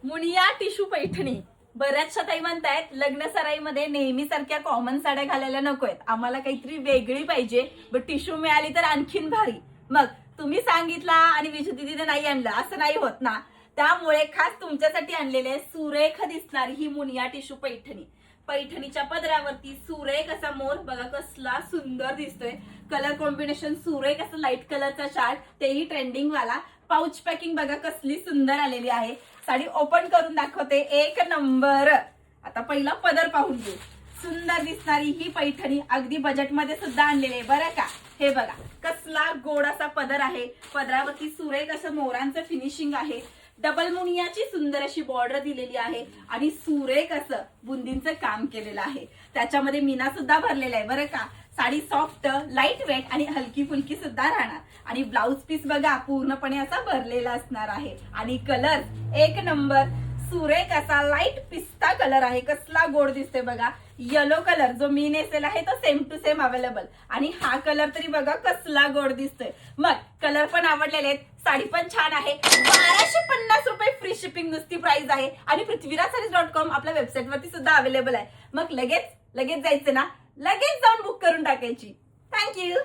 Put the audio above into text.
Muniya tissue Paithani. बऱ्याचशा ताई म्हणतायत लग्न सराईमध्ये नेहमी सारख्या कॉमन साड्या घालायला नकोयत, आम्हाला काहीतरी वेगळी पाहिजे, पण टिशू मिळाली तर आणखीन भारी. मग तुम्ही सांगितला आणि विजू दीदीने नाही आणलं असं नाही होत ना. त्यामुळे खास तुमच्यासाठी आणलेले सुरेख दिसणारी ही मुनिया टिशू पैठणी. पैठणीच्या पदरावरती सुरेख असा मोर बघा कसला सुंदर दिसतोय. कलर कॉम्बिनेशन सुरेख असं लाईट कलरचा शार्ट, तेही ट्रेंडिंग वाला. पाऊच पॅकिंग बघा कसली सुंदर आलेली आहे. साडी ओपन करून दाखवते, एक नंबर. आता पहिला पदर पाहून घेऊ. सुंदर दिसणारी ही पैठणी अगदी बजेटमध्ये सुद्धा आणलेली आहे बरं का. हे बघा कसला गोड असा पदर आहे. पदरावरती सुरेख असं मोरांचं फिनिशिंग आहे. डबल मुनियाची सुंदर अशी बॉर्डर दिलेली आहे आणि सुरेख असं बुंदींचं काम केलेलं आहे. त्याच्यामध्ये मीना सुद्धा भरलेला आहे बरं का. साडी सॉफ्ट, लाईट वेट आणि हलकी फुलकी सुद्धा राहणार. आणि ब्लाउज पीस बघा पूर्णपणे असा भरलेला असणार आहे. आणि कलर एक नंबर सुरेख असा लाईट पिस्ता कलर आहे. कसला गोड दिसतोय बघा. येलो कलर जो मी नेसेल आहे तो सेम टू सेम अवेलेबल. आणि हा कलर तरी बघा कसला गोड दिसतोय. मग कलर पण आवडलेले आहेत, साडी पण छान आहे. 1250 रुपये फ्री शिपिंग नुसती प्राइस आहे. आणि पृथ्वीराजsarees.com आपल्या वेबसाईट वरती सुद्धा अवेलेबल आहे. मग लगेच जायचं ना, लगेच जाऊन बुक करून टाकायची. थँक्यू.